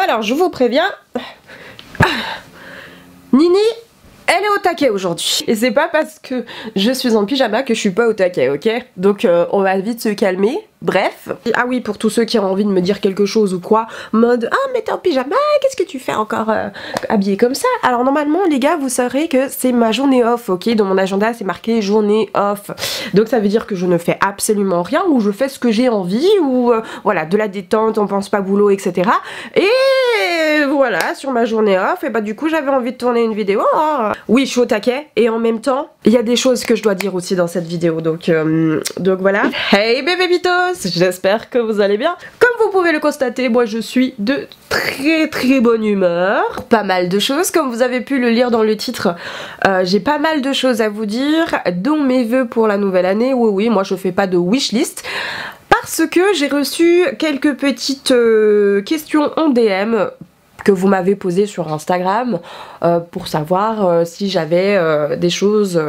Alors, je vous préviens, Nini, elle est au taquet aujourd'hui. Et c'est pas parce que je suis en pyjama que je suis pas au taquet, ok? Donc on va vite se calmer. Bref. Ah oui, pour tous ceux qui ont envie de me dire quelque chose ou quoi, mode ah mais t'es en pyjama, qu'est-ce que tu fais encore habillée comme ça? Alors normalement les gars, vous saurez que c'est ma journée off, ok? Dans mon agenda c'est marqué journée off. Donc ça veut dire que je ne fais absolument rien, ou je fais ce que j'ai envie, ou voilà, de la détente, on pense pas boulot, etc. Et voilà, sur ma journée off, et bah du coup j'avais envie de tourner une vidéo. Oui, je suis au taquet, et en même temps, il y a des choses que je dois dire aussi dans cette vidéo, donc voilà. Hey bébé bitos, j'espère que vous allez bien. Comme vous pouvez le constater, moi je suis de très bonne humeur. Pas mal de choses, comme vous avez pu le lire dans le titre, j'ai pas mal de choses à vous dire, dont mes vœux pour la nouvelle année. Oui, moi je fais pas de wishlist. Parce que j'ai reçu quelques petites questions en DM que vous m'avez posées sur Instagram pour savoir si j'avais des choses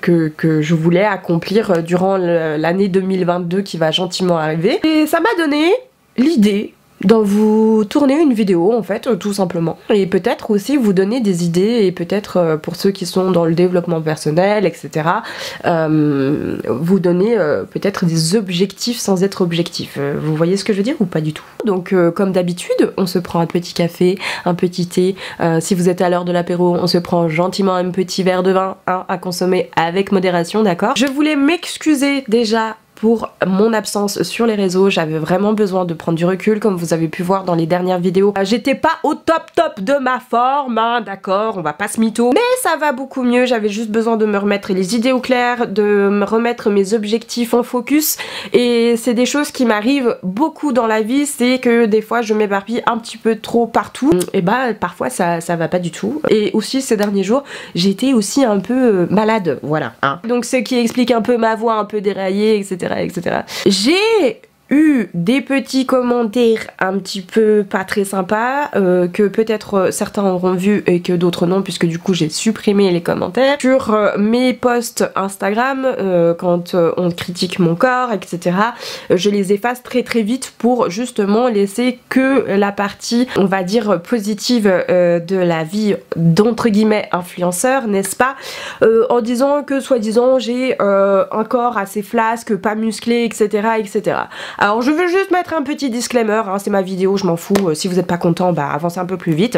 que je voulais accomplir durant l'année 2022 qui va gentiment arriver. Et ça m'a donné l'idée d'en vous tourner une vidéo en fait, tout simplement. Et peut-être aussi vous donner des idées, et peut-être pour ceux qui sont dans le développement personnel, etc. Vous donner peut-être des objectifs sans être objectif. Vous voyez ce que je veux dire ou pas du tout? Donc comme d'habitude, on se prend un petit café, un petit thé. Si vous êtes à l'heure de l'apéro, on se prend gentiment un petit verre de vin, hein, à consommer avec modération, d'accord? Je voulais m'excuser déjà pour mon absence sur les réseaux. J'avais vraiment besoin de prendre du recul, comme vous avez pu voir dans les dernières vidéos. J'étais pas au top de ma forme, hein, d'accord, on va pas se mytho, mais ça va beaucoup mieux. J'avais juste besoin de me remettre les idées au clair, de me remettre mes objectifs en focus, et c'est des choses qui m'arrivent beaucoup dans la vie, c'est que des fois je m'éparpille un petit peu trop partout, et bah parfois ça va pas du tout. Et aussi ces derniers jours, j'ai été aussi un peu malade, voilà, hein. Donc ce qui explique un peu ma voix un peu déraillée, etc. J'ai eu des petits commentaires un petit peu pas très sympas, que peut-être certains auront vu et que d'autres non, puisque du coup j'ai supprimé les commentaires sur mes posts Instagram, quand on critique mon corps, etc. Je les efface très vite pour justement laisser que la partie, on va dire, positive de la vie d'entre guillemets influenceur, n'est-ce pas, en disant que soi-disant j'ai un corps assez flasque, pas musclé, etc. Alors je veux juste mettre un petit disclaimer, hein, c'est ma vidéo, je m'en fous, si vous n'êtes pas content, bah avancez un peu plus vite.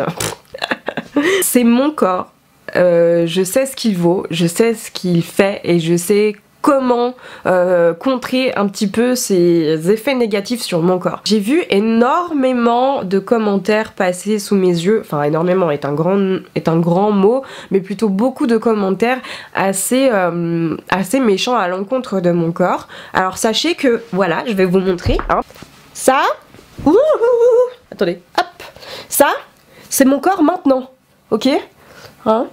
C'est mon corps, je sais ce qu'il vaut, je sais ce qu'il fait, et je sais comment contrer un petit peu ces effets négatifs sur mon corps. J'ai vu énormément de commentaires passer sous mes yeux, enfin énormément est un grand mot, mais plutôt beaucoup de commentaires assez méchants à l'encontre de mon corps. Alors sachez que, voilà, je vais vous montrer, hein. Ça, attendez, hop, ça, c'est mon corps maintenant, ok, hein.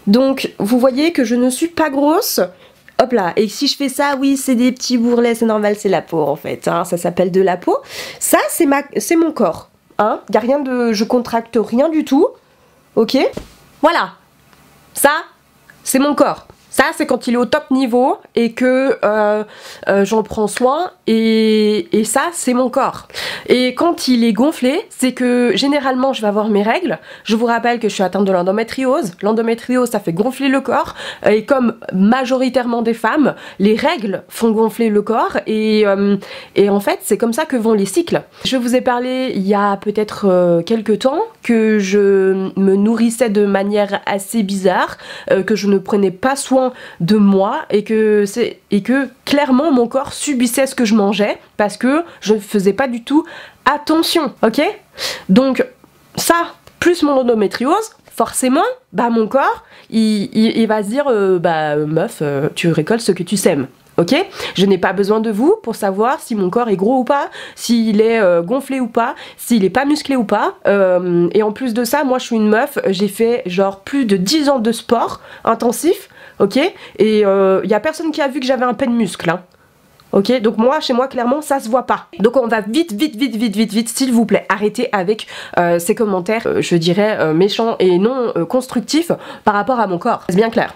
Donc vous voyez que je ne suis pas grosse. Hop là, et si je fais ça, oui, c'est des petits bourrelets, c'est normal, c'est la peau en fait, hein, ça s'appelle de la peau. Ça, c'est mon corps, hein, y a rien de... je contracte rien du tout, ok? Voilà, ça, c'est mon corps. Ça, c'est quand il est au top niveau et que j'en prends soin, et ça, c'est mon corps. Et quand il est gonflé, c'est que généralement, je vais avoir mes règles. Je vous rappelle que je suis atteinte de l'endométriose. L'endométriose, ça fait gonfler le corps. Et comme majoritairement des femmes, les règles font gonfler le corps. Et en fait, c'est comme ça que vont les cycles. Je vous ai parlé il y a peut-être quelques temps que je me nourrissais de manière assez bizarre, que je ne prenais pas soin de moi, et que clairement mon corps subissait ce que je mangeais parce que je ne faisais pas du tout attention, ok? Donc ça, plus mon endométriose, forcément, bah mon corps, il va se dire, bah meuf, tu récoltes ce que tu sèmes. Ok, je n'ai pas besoin de vous pour savoir si mon corps est gros ou pas, s'il est gonflé ou pas, s'il est pas musclé ou pas. Et en plus de ça, moi je suis une meuf, j'ai fait genre plus de 10 ans de sport intensif, ok, et y a personne qui a vu que j'avais un peu de muscle, hein. Ok, donc moi, chez moi, clairement, ça se voit pas. Donc on va vite, s'il vous plaît, arrêtez avec ces commentaires, je dirais, méchants et non constructifs par rapport à mon corps. C'est bien clair.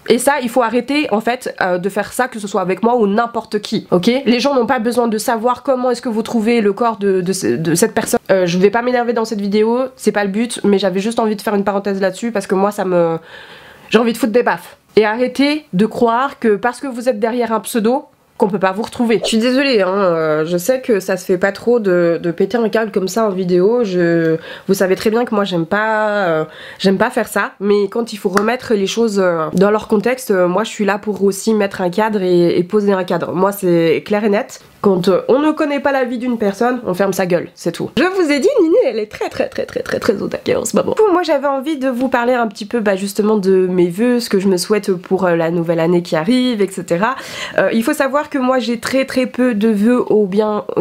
Et ça, il faut arrêter en fait de faire ça, que ce soit avec moi ou n'importe qui, ok? Les gens n'ont pas besoin de savoir comment est-ce que vous trouvez le corps de cette personne. Je vais pas m'énerver dans cette vidéo, c'est pas le but, mais j'avais juste envie de faire une parenthèse là-dessus parce que moi j'ai envie de foutre des baffes. Et arrêtez de croire que parce que vous êtes derrière un pseudo, qu'on peut pas vous retrouver. Je suis désolée, hein, je sais que ça se fait pas trop de péter un câble comme ça en vidéo. Vous savez très bien que moi j'aime pas faire ça, mais quand il faut remettre les choses dans leur contexte, moi je suis là pour aussi mettre un cadre et poser un cadre. Moi c'est clair et net. Quand on ne connaît pas la vie d'une personne, on ferme sa gueule, c'est tout. Je vous ai dit, Niné, elle est très au taquet en ce moment. Moi j'avais envie de vous parler un petit peu justement de mes vœux, ce que je me souhaite pour la nouvelle année qui arrive, etc. Il faut savoir que moi j'ai très peu de vœux au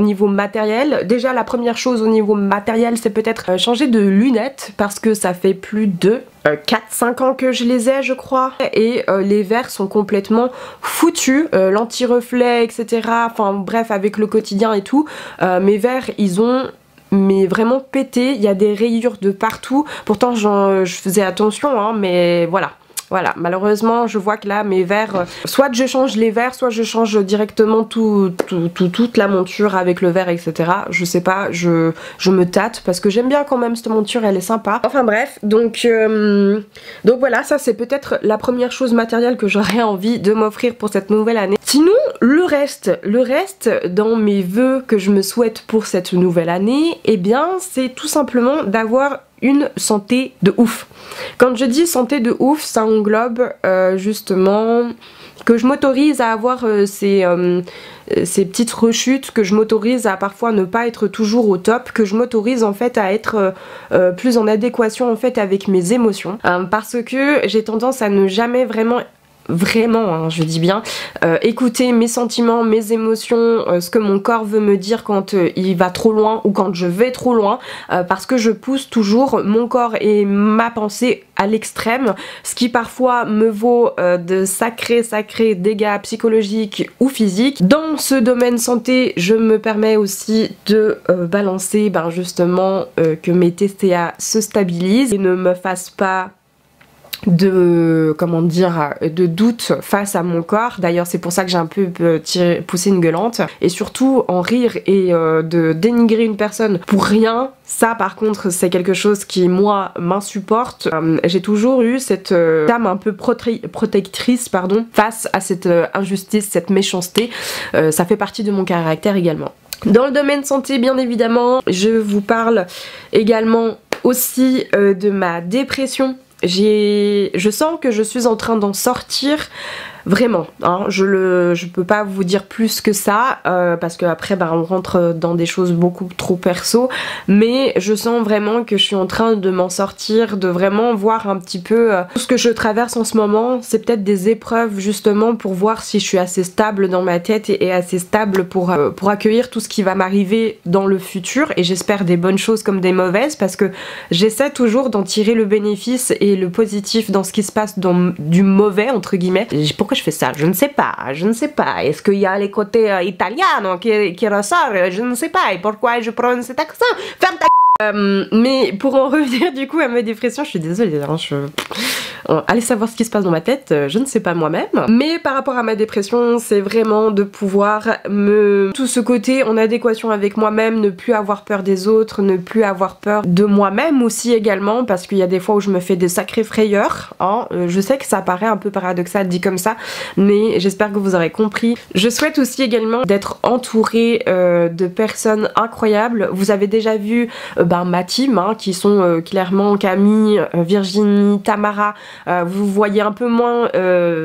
niveau matériel. Déjà la première chose au niveau matériel, c'est peut-être changer de lunettes, parce que ça fait plus de 4-5 ans que je les ai, je crois, et les verres sont complètement foutus, l'anti-reflet, etc. Enfin bref, avec le quotidien et tout, mes verres ils ont vraiment pété, il y a des rayures de partout. Pourtant je faisais attention, hein, mais voilà. Voilà, malheureusement je vois que là mes verres, soit je change les verres, soit je change directement toute la monture avec le verre, etc. Je sais pas, je me tâte parce que j'aime bien quand même cette monture, elle est sympa. Enfin bref, donc voilà, ça c'est peut-être la première chose matérielle que j'aurais envie de m'offrir pour cette nouvelle année. Sinon, le reste dans mes vœux que je me souhaite pour cette nouvelle année, eh bien c'est tout simplement d'avoir une santé de ouf. Quand je dis santé de ouf, ça englobe justement que je m'autorise à avoir ces petites rechutes, que je m'autorise à parfois ne pas être toujours au top, que je m'autorise en fait à être plus en adéquation en fait avec mes émotions, parce que j'ai tendance à ne jamais vraiment, hein, je dis bien, écouter mes sentiments, mes émotions, ce que mon corps veut me dire quand il va trop loin ou quand je vais trop loin, parce que je pousse toujours mon corps et ma pensée à l'extrême, ce qui parfois me vaut de sacrés dégâts psychologiques ou physiques. Dans ce domaine santé, je me permets aussi de balancer justement que mes TCA se stabilisent et ne me fassent pas de doute face à mon corps. D'ailleurs c'est pour ça que j'ai un peu poussé une gueulante, et surtout en rire et de dénigrer une personne pour rien. Ça par contre c'est quelque chose qui moi m'insupporte. J'ai toujours eu cette âme un peu protectrice face à cette injustice, cette méchanceté. Ça fait partie de mon caractère également. Dans le domaine santé, bien évidemment, je vous parle également aussi de ma dépression. Je sens que je suis en train d'en sortir, vraiment, hein, je peux pas vous dire plus que ça, parce que après on rentre dans des choses beaucoup trop perso, mais je sens vraiment que je suis en train de m'en sortir, de vraiment voir un petit peu tout ce que je traverse en ce moment. C'est peut-être des épreuves justement pour voir si je suis assez stable dans ma tête et assez stable pour accueillir tout ce qui va m'arriver dans le futur, et j'espère des bonnes choses comme des mauvaises, parce que j'essaie toujours d'en tirer le bénéfice et le positif dans ce qui se passe, dans du mauvais entre guillemets. Pourquoi je fais ça? Je ne sais pas. Est-ce qu'il y a les côtés italiens qui ressortent? Je ne sais pas. Et pourquoi je prends cet accent? Ferme ta mais pour en revenir du coup à ma dépression, je suis désolée, hein, allez savoir ce qui se passe dans ma tête, je ne sais pas moi-même. Mais par rapport à ma dépression, c'est vraiment de pouvoir tout ce côté en adéquation avec moi-même, ne plus avoir peur des autres, ne plus avoir peur de moi-même aussi également, parce qu'il y a des fois où je me fais des sacrées frayeurs, hein. Je sais que ça paraît un peu paradoxal dit comme ça, mais j'espère que vous aurez compris. Je souhaite aussi également d'être entourée de personnes incroyables. Vous avez déjà vu ma team, hein, qui sont clairement Camille, Virginie, Tamara. Vous voyez un peu moins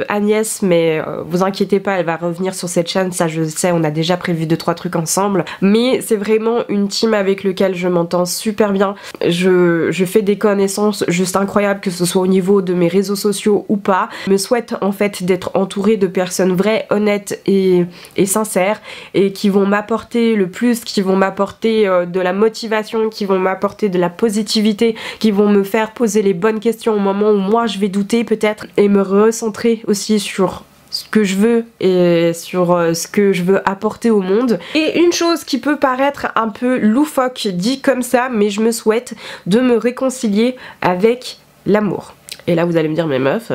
Agnès, mais vous inquiétez pas, elle va revenir sur cette chaîne, ça je sais, on a déjà prévu 2-3 trucs ensemble. Mais c'est vraiment une team avec laquelle je m'entends super bien. Je fais des connaissances juste incroyables, que ce soit au niveau de mes réseaux sociaux ou pas. Je me souhaite en fait d'être entourée de personnes vraies, honnêtes et sincères, et qui vont m'apporter le plus, qui vont m'apporter de la motivation, qui vont m'apporter de la positivité, qui vont me faire poser les bonnes questions au moment où moi je vais douter peut-être, et me recentrer aussi sur ce que je veux et sur ce que je veux apporter au monde. Et une chose qui peut paraître un peu loufoque dit comme ça, mais je me souhaite de me réconcilier avec l'amour. Et là vous allez me dire mais meuf,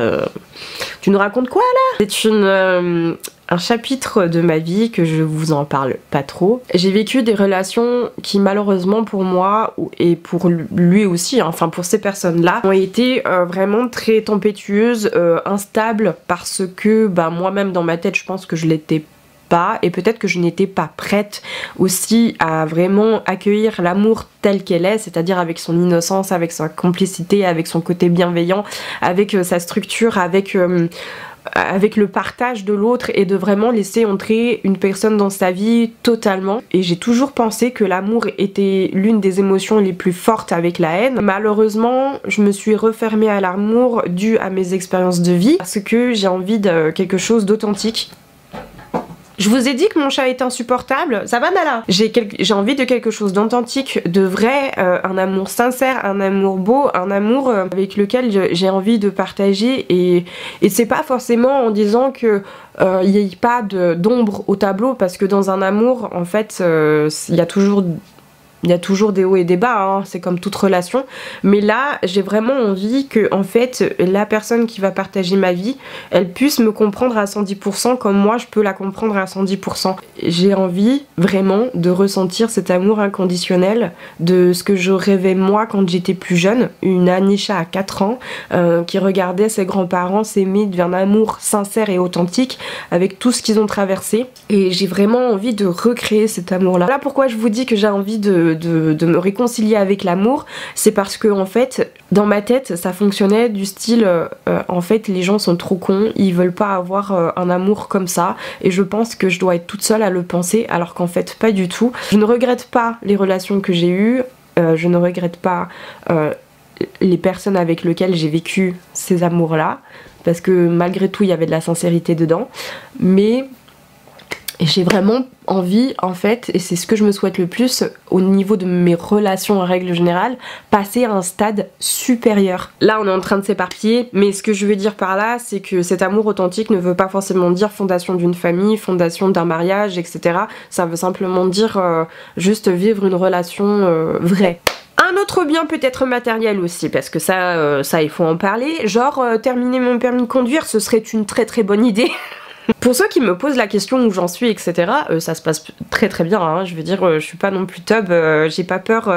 tu nous racontes quoi là? C'est un chapitre de ma vie que je vous en parle pas trop. J'ai vécu des relations qui malheureusement pour moi et pour lui aussi, hein, enfin pour ces personnes-là, ont été vraiment très tempétueuses, instables parce que bah, moi-même dans ma tête je pense que je l'étais pas et peut-être que je n'étais pas prête aussi à vraiment accueillir l'amour tel qu'elle est, c'est-à-dire avec son innocence, avec sa complicité, avec son côté bienveillant, avec sa structure, avec le partage de l'autre et de vraiment laisser entrer une personne dans sa vie totalement. Et j'ai toujours pensé que l'amour était l'une des émotions les plus fortes avec la haine. Malheureusement, je me suis refermée à l'amour dû à mes expériences de vie parce que j'ai envie de quelque chose d'authentique. Je vous ai dit que mon chat est insupportable, ça va Nala? J'ai envie de quelque chose d'authentique, de vrai, un amour sincère, un amour beau, un amour avec lequel j'ai envie de partager et c'est pas forcément en disant que il n'y ait pas d'ombre au tableau parce que dans un amour en fait il y a toujours des hauts et des bas, hein, c'est comme toute relation. Mais là, j'ai vraiment envie que, en fait, la personne qui va partager ma vie, elle puisse me comprendre à 110% comme moi, je peux la comprendre à 110%. J'ai envie vraiment de ressentir cet amour inconditionnel de ce que je rêvais moi quand j'étais plus jeune. Une Anisha à 4 ans qui regardait ses grands-parents s'aimer d'un amour sincère et authentique avec tout ce qu'ils ont traversé. Et j'ai vraiment envie de recréer cet amour-là. Voilà pourquoi je vous dis que j'ai envie de me réconcilier avec l'amour, c'est parce que en fait dans ma tête ça fonctionnait du style en fait les gens sont trop cons, ils veulent pas avoir un amour comme ça et je pense que je dois être toute seule à le penser alors qu'en fait pas du tout. Je ne regrette pas les relations que j'ai eues, je ne regrette pas les personnes avec lesquelles j'ai vécu ces amours là parce que malgré tout il y avait de la sincérité dedans, mais j'ai vraiment envie en fait, et c'est ce que je me souhaite le plus au niveau de mes relations en règle générale, passer à un stade supérieur. Là on est en train de s'éparpiller, mais ce que je veux dire par là c'est que cet amour authentique ne veut pas forcément dire fondation d'une famille, fondation d'un mariage, etc. Ça veut simplement dire juste vivre une relation vraie. Un autre bien peut être matériel aussi, parce que ça il faut en parler, genre terminer mon permis de conduire, ce serait une très très bonne idée. Pour ceux qui me posent la question où j'en suis, etc., ça se passe très très bien, hein, je veux dire, je suis pas non plus tub, j'ai pas peur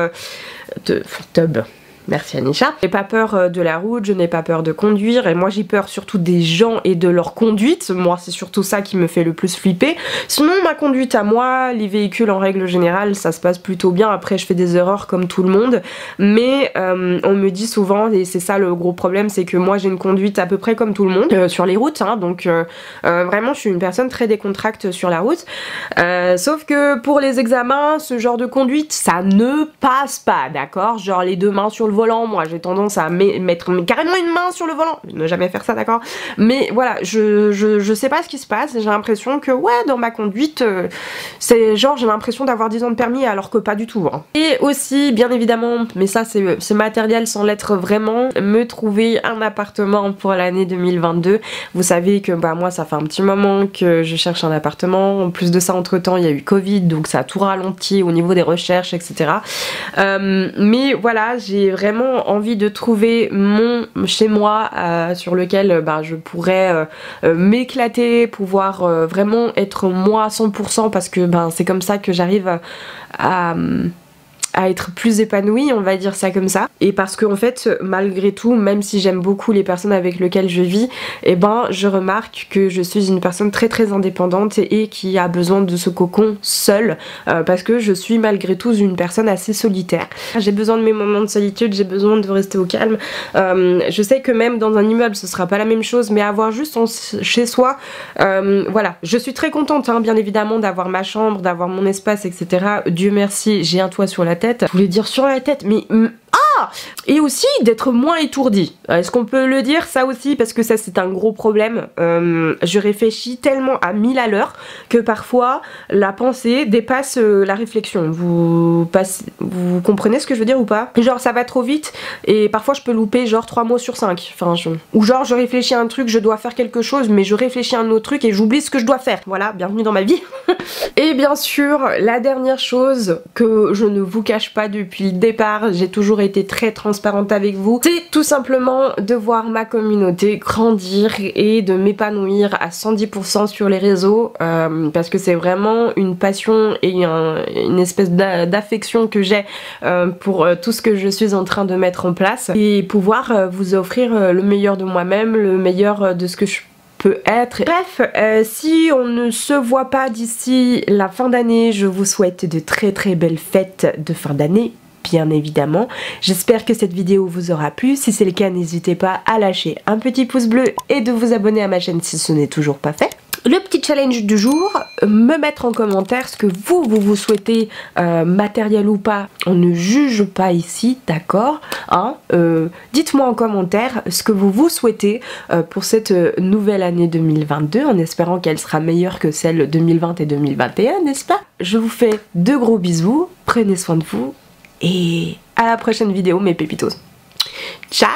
de... Tub. Merci Anisha. Je n'ai pas peur de la route, je n'ai pas peur de conduire et moi j'ai peur surtout des gens et de leur conduite. Moi c'est surtout ça qui me fait le plus flipper. Sinon ma conduite à moi, les véhicules en règle générale ça se passe plutôt bien. Après je fais des erreurs comme tout le monde. Mais on me dit souvent, et c'est ça le gros problème, c'est que moi j'ai une conduite à peu près comme tout le monde sur les routes. Hein, donc vraiment je suis une personne très décontracte sur la route. Sauf que pour les examens, ce genre de conduite ça ne passe pas, d'accord? Genre les deux mains sur le volant, moi j'ai tendance à mettre carrément une main sur le volant, ne jamais faire ça, d'accord, mais voilà, je sais pas ce qui se passe, j'ai l'impression que ouais dans ma conduite c'est genre j'ai l'impression d'avoir 10 ans de permis alors que pas du tout, hein. Et aussi bien évidemment, mais ça c'est matériel sans l'être vraiment, me trouver un appartement pour l'année 2022. Vous savez que bah moi ça fait un petit moment que je cherche un appartement, en plus de ça entre temps il y a eu Covid donc ça a tout ralenti au niveau des recherches, etc. Mais voilà, j'ai vraiment envie de trouver mon chez moi sur lequel je pourrais m'éclater, pouvoir vraiment être moi à 100% parce que c'est comme ça que j'arrive à être plus épanouie, on va dire ça comme ça. Et parce que en fait, malgré tout, même si j'aime beaucoup les personnes avec lesquelles je vis, et je remarque que je suis une personne très très indépendante et qui a besoin de ce cocon seule parce que je suis malgré tout une personne assez solitaire. J'ai besoin de mes moments de solitude, j'ai besoin de rester au calme. Je sais que même dans un immeuble ce sera pas la même chose, mais avoir juste chez soi, voilà. Je suis très contente hein, bien évidemment d'avoir ma chambre, d'avoir mon espace, etc. Dieu merci, j'ai un toit sur la tête. Je voulais dire sur la tête, mais... Et aussi d'être moins étourdi. Est-ce qu'on peut le dire ça aussi? Parce que ça c'est un gros problème. Je réfléchis tellement à 1000 à l'heure que parfois la pensée dépasse la réflexion. Vous comprenez ce que je veux dire ou pas? Genre ça va trop vite et parfois je peux louper genre 3 mots sur 5. Enfin, ou genre je réfléchis à un truc, je dois faire quelque chose mais je réfléchis à un autre truc et j'oublie ce que je dois faire. Voilà, bienvenue dans ma vie. Et bien sûr, la dernière chose que je ne vous cache pas depuis le départ, j'ai toujours été très transparente avec vous, c'est tout simplement de voir ma communauté grandir et de m'épanouir à 110% sur les réseaux, parce que c'est vraiment une passion et une espèce d'affection que j'ai pour tout ce que je suis en train de mettre en place, et pouvoir vous offrir le meilleur de moi-même, le meilleur de ce que je peut être. Bref, si on ne se voit pas d'ici la fin d'année, je vous souhaite de très très belles fêtes de fin d'année, bien évidemment. J'espère que cette vidéo vous aura plu. Si c'est le cas, n'hésitez pas à lâcher un petit pouce bleu et de vous abonner à ma chaîne si ce n'est toujours pas fait. Le petit challenge du jour, me mettre en commentaire ce que vous souhaitez, matériel ou pas, on ne juge pas ici, d'accord, hein, dites-moi en commentaire ce que vous souhaitez pour cette nouvelle année 2022, en espérant qu'elle sera meilleure que celle 2020 et 2021, n'est-ce pas? Je vous fais de gros bisous, prenez soin de vous, et à la prochaine vidéo mes pépitos. Ciao!